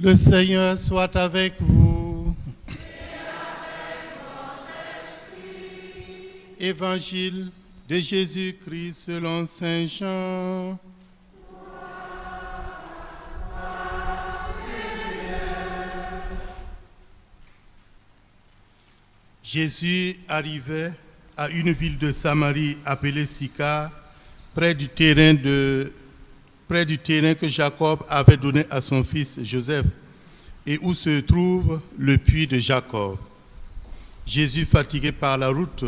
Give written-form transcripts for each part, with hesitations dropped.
Le Seigneur soit avec vous. Évangile de Jésus-Christ selon Saint Jean. Jésus arrivait à une ville de Samarie appelée Sychar, près du terrain que Jacob avait donné à son fils Joseph, et où se trouve le puits de Jacob. Jésus, fatigué par la route,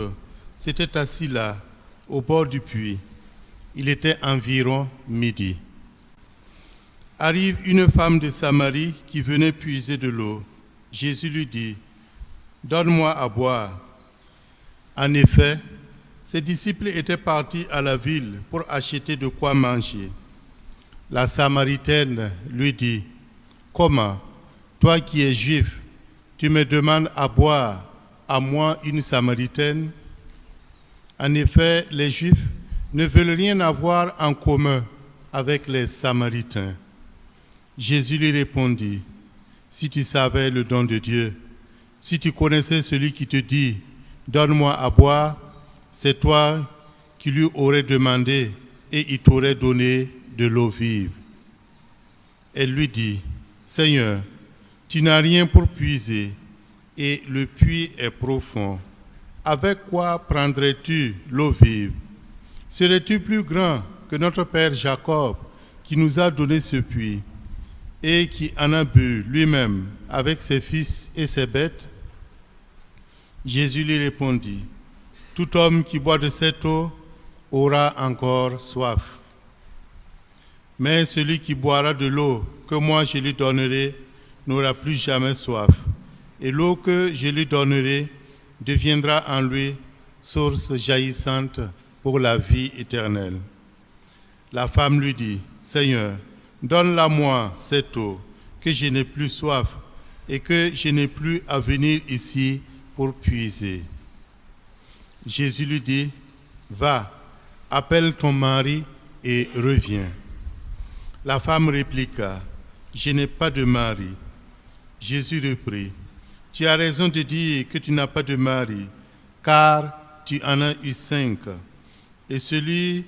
s'était assis là, au bord du puits. Il était environ midi. Arrive une femme de Samarie qui venait puiser de l'eau. Jésus lui dit: « Donne-moi à boire. » En effet, ses disciples étaient partis à la ville pour acheter de quoi manger. La Samaritaine lui dit: « Comment, toi qui es juif, tu me demandes à boire, à moi une Samaritaine ?» En effet, les Juifs ne veulent rien avoir en commun avec les Samaritains. Jésus lui répondit: « Si tu savais le don de Dieu, si tu connaissais celui qui te dit « Donne-moi à boire », c'est toi qui lui aurais demandé et il t'aurait donné de l'eau vive. » Elle lui dit: « Seigneur, tu n'as rien pour puiser et le puits est profond. Avec quoi prendrais-tu l'eau vive? Serais-tu plus grand que notre père Jacob qui nous a donné ce puits et qui en a bu lui-même avec ses fils et ses bêtes? » Jésus lui répondit: « Tout homme qui boit de cette eau aura encore soif. Mais celui qui boira de l'eau que moi je lui donnerai n'aura plus jamais soif. Et l'eau que je lui donnerai deviendra en lui source jaillissante pour la vie éternelle. » La femme lui dit: « Seigneur, donne-la-moi cette eau, que je n'ai plus soif et que je n'ai plus à venir ici pour puiser. » Jésus lui dit: « Va, appelle ton mari et reviens. » La femme répliqua: « Je n'ai pas de mari. » Jésus reprit: « Tu as raison de dire que tu n'as pas de mari, car tu en as eu 5, et celui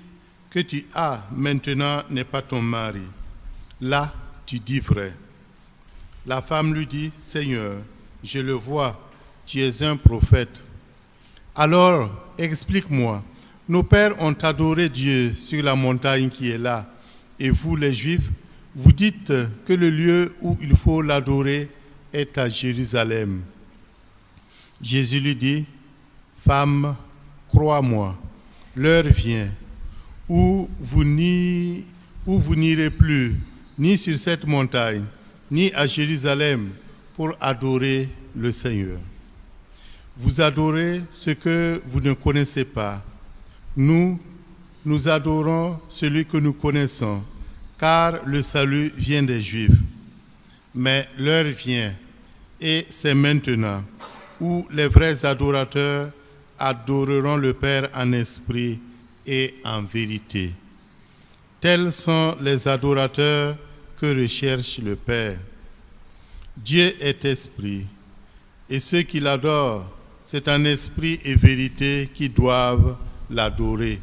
que tu as maintenant n'est pas ton mari. Là, tu dis vrai. » La femme lui dit: « Seigneur, je le vois, tu es un prophète. Alors, explique-moi, nos pères ont adoré Dieu sur la montagne qui est là, et vous, les Juifs, vous dites que le lieu où il faut l'adorer est à Jérusalem. » Jésus lui dit: « Femme, crois-moi, l'heure vient où vous n'irez plus, ni sur cette montagne, ni à Jérusalem, pour adorer le Seigneur. Vous adorez ce que vous ne connaissez pas. Nous adorons celui que nous connaissons, car le salut vient des Juifs. Mais l'heure vient, et c'est maintenant, où les vrais adorateurs adoreront le Père en esprit et en vérité. Tels sont les adorateurs que recherche le Père. Dieu est esprit, et ceux qui l'adorent, c'est en esprit et vérité qui doivent l'adorer. »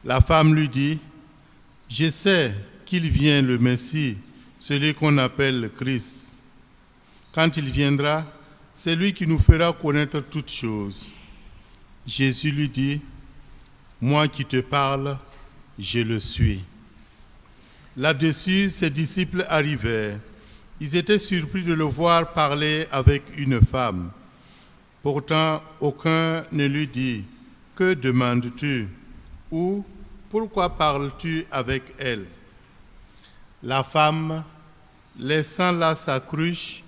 La femme lui dit: « Je sais qu'il vient le Messie, celui qu'on appelle Christ. Quand il viendra, c'est lui qui nous fera connaître toutes choses. » Jésus lui dit: « Moi qui te parle, je le suis. » Là-dessus, ses disciples arrivèrent. Ils étaient surpris de le voir parler avec une femme. Pourtant, aucun ne lui dit: « Que demandes-tu » ou « Pourquoi parles-tu avec elle ?» La femme, laissant là sa cruche,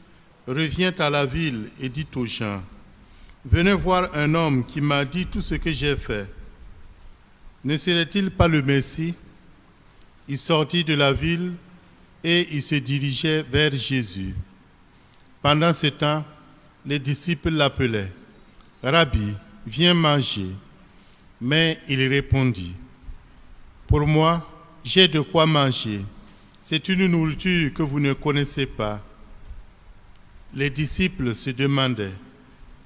revient à la ville et dit aux gens: « Venez voir un homme qui m'a dit tout ce que j'ai fait. Ne serait-il pas le Messie ?» Il sortit de la ville et il se dirigeait vers Jésus. Pendant ce temps, les disciples l'appelaient: « Rabbi, viens manger. » Mais il répondit: « Pour moi, j'ai de quoi manger. c'est une nourriture que vous ne connaissez pas. Les disciples se demandaient,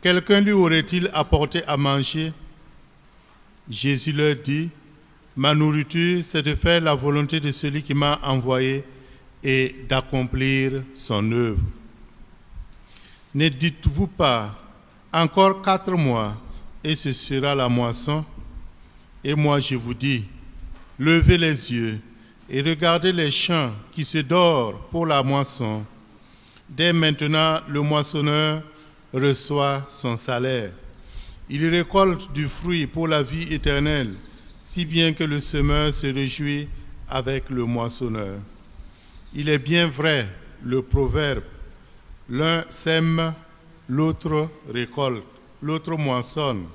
quelqu'un lui aurait-il apporté à manger? Jésus leur dit, ma nourriture, c'est de faire la volonté de celui qui m'a envoyé et d'accomplir son œuvre. Ne dites-vous pas, encore 4 mois, et ce sera la moisson? Et moi je vous dis, levez les yeux et regardez les champs qui se dorent pour la moisson. Dès maintenant, le moissonneur reçoit son salaire. Il récolte du fruit pour la vie éternelle, si bien que le semeur se réjouit avec le moissonneur. Il est bien vrai, le proverbe, l'un sème, l'autre récolte, l'autre moissonne.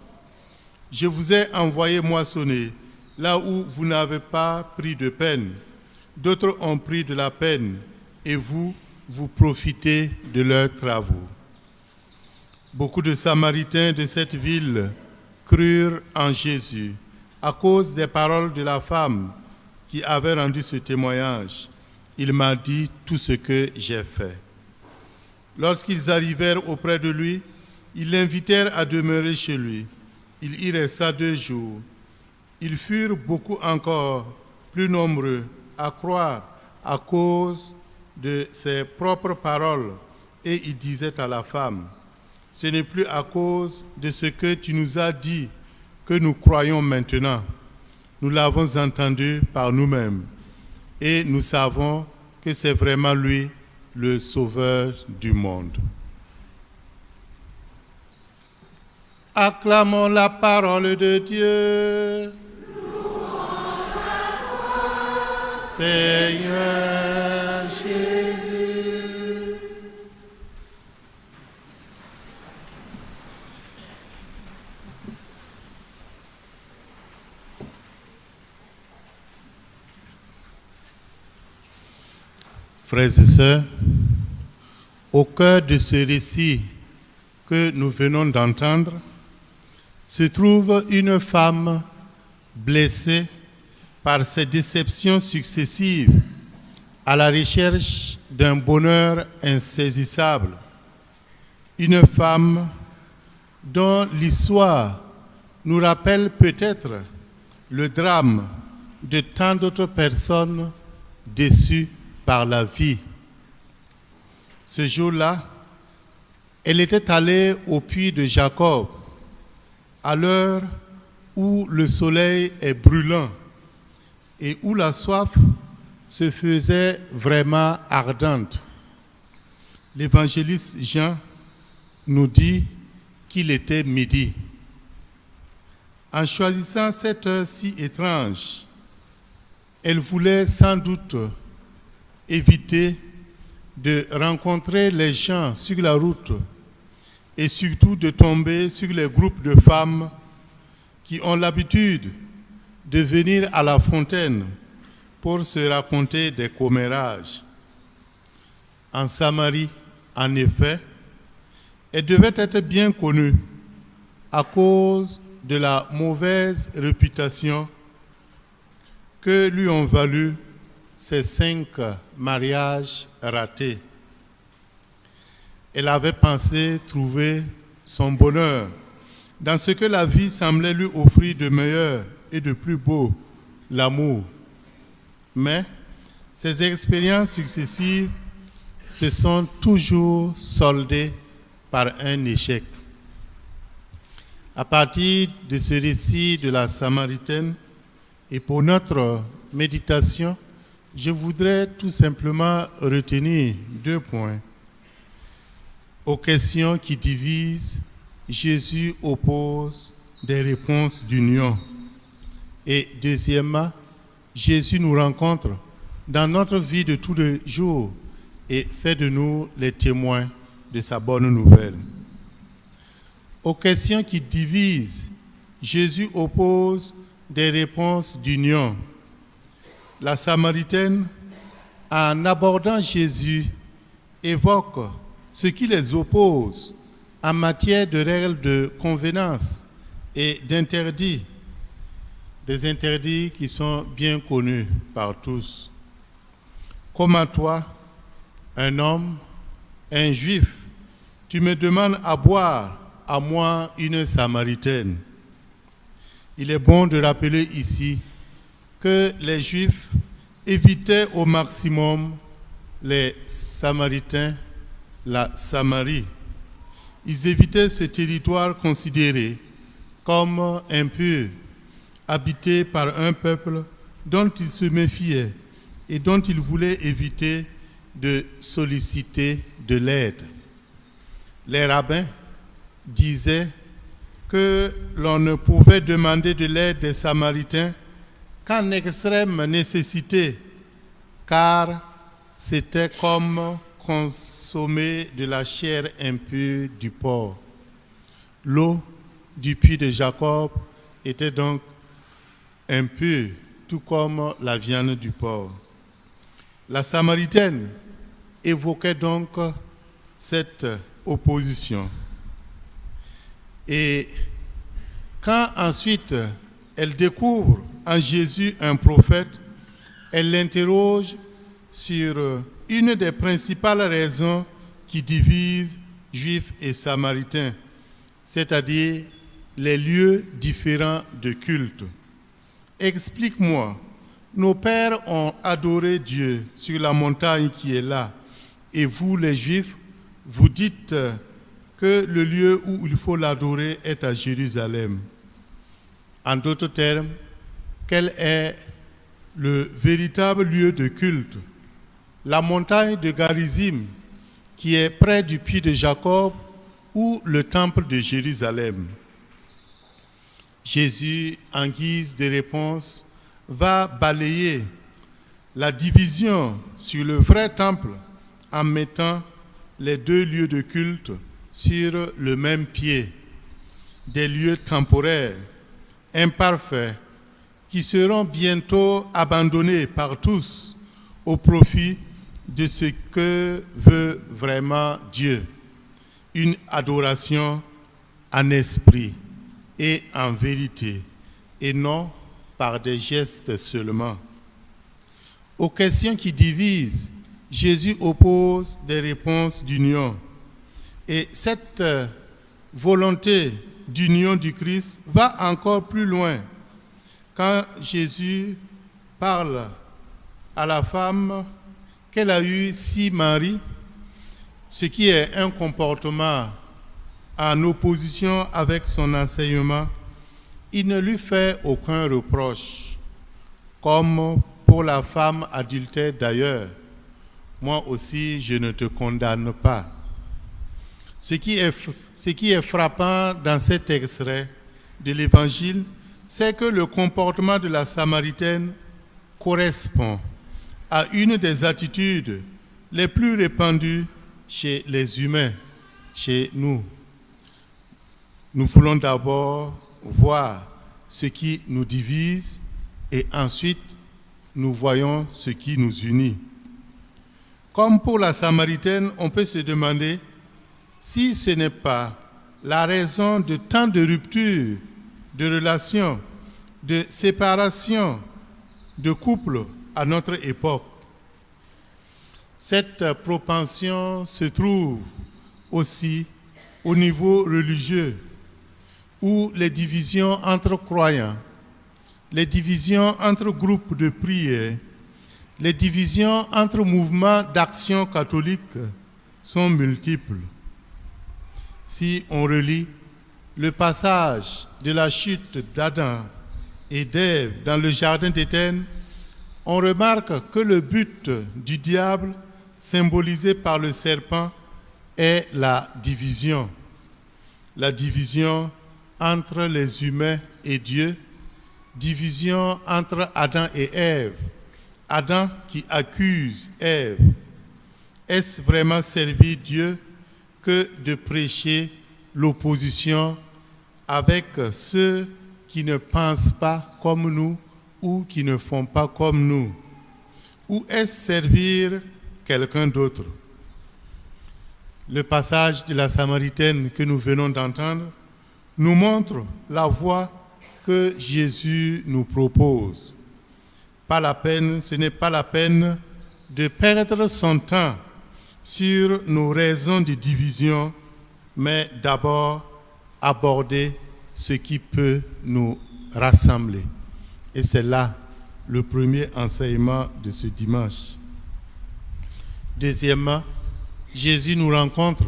Je vous ai envoyé moissonner là où vous n'avez pas pris de peine. D'autres ont pris de la peine et vous profitez de leurs travaux. Beaucoup de Samaritains de cette ville crurent en Jésus à cause des paroles de la femme qui avait rendu ce témoignage. Il m'a dit tout ce que j'ai fait. Lorsqu'ils arrivèrent auprès de lui, ils l'invitèrent à demeurer chez lui. Il y resta 2 jours. Ils furent beaucoup encore plus nombreux à croire à cause de ses propres paroles, et il disait à la femme, ce n'est plus à cause de ce que tu nous as dit que nous croyons maintenant. Nous l'avons entendu par nous-mêmes et nous savons que c'est vraiment lui, le Sauveur du monde. Acclamons la parole de Dieu. Louange à toi, Seigneur Jésus. Frères et sœurs, au cœur de ce récit que nous venons d'entendre, se trouve une femme blessée par ses déceptions successives à la recherche d'un bonheur insaisissable. Une femme dont l'histoire nous rappelle peut-être le drame de tant d'autres personnes déçues par la vie. Ce jour-là, elle était allée au puits de Jacob à l'heure où le soleil est brûlant et où la soif se faisait vraiment ardente. L'évangéliste Jean nous dit qu'il était midi. En choisissant cette heure si étrange, elle voulait sans doute éviter de rencontrer les gens sur la route et surtout de tomber sur les groupes de femmes qui ont l'habitude de venir à la fontaine pour se raconter des commérages. En Samarie, en effet, elle devait être bien connue à cause de la mauvaise réputation que lui ont valu ces 5 mariages ratés. Elle avait pensé trouver son bonheur dans ce que la vie semblait lui offrir de meilleur et de plus beau, l'amour. Mais ces expériences successives se sont toujours soldées par un échec. À partir de ce récit de la Samaritaine, et pour notre méditation, je voudrais tout simplement retenir 2 points. Aux questions qui divisent, Jésus oppose des réponses d'union. Et deuxièmement, Jésus nous rencontre dans notre vie de tous les jours et fait de nous les témoins de sa bonne nouvelle. Aux questions qui divisent, Jésus oppose des réponses d'union. La Samaritaine, en abordant Jésus, évoque ce qui les oppose en matière de règles de convenance et d'interdits, des interdits qui sont bien connus par tous. Comme à toi, un homme, un juif, tu me demandes à boire, à moi une Samaritaine. Il est bon de rappeler ici que les Juifs évitaient au maximum les Samaritains, la Samarie. Ils évitaient ce territoire considéré comme impur, habité par un peuple dont ils se méfiaient et dont ils voulaient éviter de solliciter de l'aide. Les rabbins disaient que l'on ne pouvait demander de l'aide des Samaritains qu'en extrême nécessité, car c'était comme consommer de la chair impure du porc. L'eau du puits de Jacob était donc impure, tout comme la viande du porc. La Samaritaine évoquait donc cette opposition. Et quand ensuite elle découvre en Jésus un prophète, elle l'interroge sur une des principales raisons qui divisent Juifs et Samaritains, c'est-à-dire les lieux différents de culte. Explique-moi, nos pères ont adoré Dieu sur la montagne qui est là, et vous les Juifs, vous dites que le lieu où il faut l'adorer est à Jérusalem. En d'autres termes, quel est le véritable lieu de culte? La montagne de Garizim, qui est près du puits de Jacob, ou le temple de Jérusalem? Jésus, en guise de réponse, va balayer la division sur le vrai temple en mettant les deux lieux de culte sur le même pied, des lieux temporaires, imparfaits, qui seront bientôt abandonnés par tous au profit de ce que veut vraiment Dieu, une adoration en esprit et en vérité, et non par des gestes seulement. Aux questions qui divisent, Jésus oppose des réponses d'union. Et cette volonté d'union du Christ va encore plus loin. Quand Jésus parle à la femme qu'elle a eu 6 maris, ce qui est un comportement en opposition avec son enseignement, il ne lui fait aucun reproche, comme pour la femme adultère d'ailleurs. Moi aussi, je ne te condamne pas. Ce qui est frappant dans cet extrait de l'Évangile, c'est que le comportement de la Samaritaine correspond à une des attitudes les plus répandues chez les humains, chez nous. Nous voulons d'abord voir ce qui nous divise et ensuite nous voyons ce qui nous unit. Comme pour la Samaritaine, on peut se demander si ce n'est pas la raison de tant de ruptures, de relations, de séparations, de couples à notre époque. Cette propension se trouve aussi au niveau religieux, où les divisions entre croyants, les divisions entre groupes de prière, les divisions entre mouvements d'action catholique sont multiples. Si on relit le passage de la chute d'Adam et d'Ève dans le jardin d'Éden, on remarque que le but du diable, symbolisé par le serpent, est la division. La division entre les humains et Dieu, division entre Adam et Ève, Adam qui accuse Ève. Est-ce vraiment servir Dieu que de prêcher l'opposition avec ceux qui ne pensent pas comme nous ou qui ne font pas comme nous? Ou est-ce servir quelqu'un d'autre? Le passage de la Samaritaine que nous venons d'entendre nous montre la voie que Jésus nous propose. Ce n'est pas la peine de perdre son temps sur nos raisons de division, mais d'abord aborder ce qui peut nous rassembler. Et c'est là le premier enseignement de ce dimanche. Deuxièmement, Jésus nous rencontre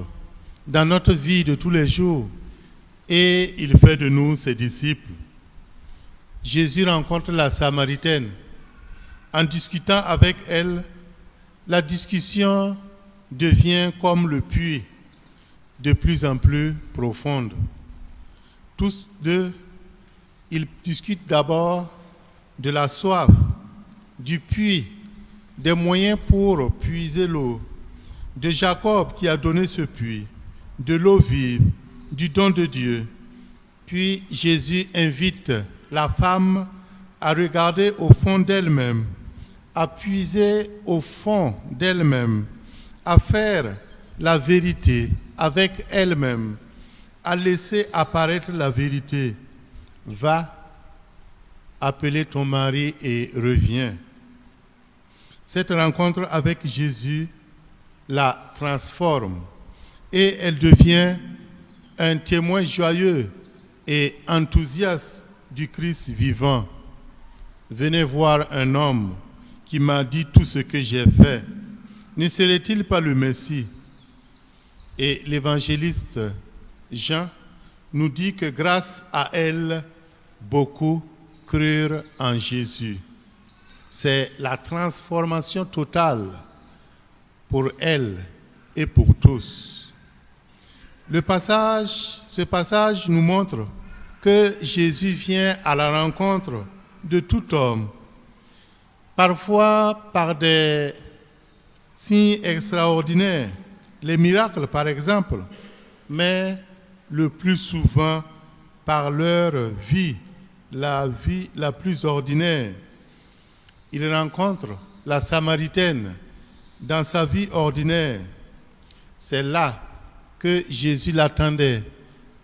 dans notre vie de tous les jours et il fait de nous ses disciples. Jésus rencontre la Samaritaine. En discutant avec elle, la discussion devient comme le puits, de plus en plus profonde. Tous deux, ils discutent d'abord de la soif, du puits, des moyens pour puiser l'eau, de Jacob qui a donné ce puits, de l'eau vive, du don de Dieu. Puis Jésus invite la femme à regarder au fond d'elle-même, à puiser au fond d'elle-même, à faire la vérité avec elle-même, à laisser apparaître la vérité. Va, appeler ton mari et reviens. Cette rencontre avec Jésus la transforme et elle devient un témoin joyeux et enthousiaste du Christ vivant. Venez voir un homme qui m'a dit tout ce que j'ai fait. Ne serait-il pas le Messie? Et l'évangéliste Jean nous dit que grâce à elle, beaucoup crurent en Jésus. C'est la transformation totale pour elle et pour tous. Ce passage nous montre que Jésus vient à la rencontre de tout homme, parfois par des signes extraordinaires, les miracles par exemple, mais le plus souvent par leur vie la plus ordinaire. Il rencontre la Samaritaine dans sa vie ordinaire. C'est là que Jésus l'attendait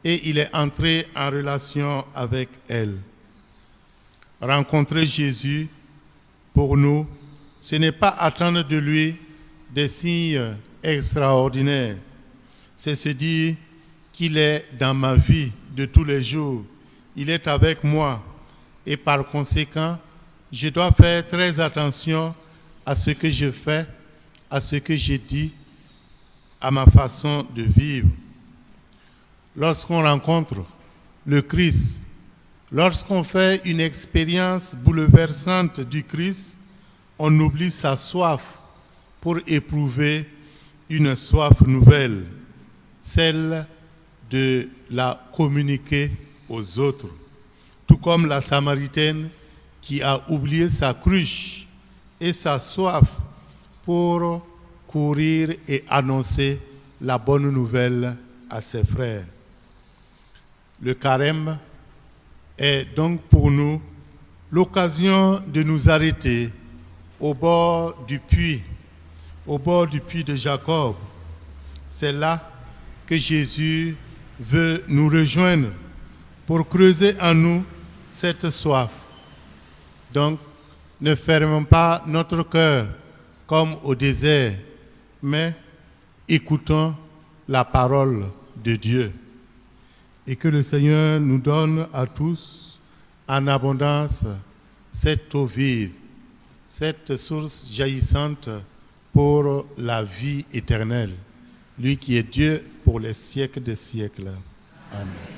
et il est entré en relation avec elle. Rencontrer Jésus, pour nous, ce n'est pas attendre de lui des signes extraordinaires. C'est se dire qu'il est dans ma vie de tous les jours. Il est avec moi et par conséquent, je dois faire très attention à ce que je fais, à ce que je dis, à ma façon de vivre. Lorsqu'on rencontre le Christ, lorsqu'on fait une expérience bouleversante du Christ, on oublie sa soif pour éprouver une soif nouvelle, celle de la communiquer aux autres. Tout comme la Samaritaine qui a oublié sa cruche et sa soif pour courir et annoncer la bonne nouvelle à ses frères. Le carême est donc pour nous l'occasion de nous arrêter au bord du puits de Jacob. C'est là que Jésus veut nous rejoindre pour creuser en nous cette soif. Donc, ne fermons pas notre cœur comme au désert, mais écoutons la parole de Dieu. Et que le Seigneur nous donne à tous en abondance cette eau vive, cette source jaillissante pour la vie éternelle. Lui qui est Dieu pour les siècles des siècles. Amen.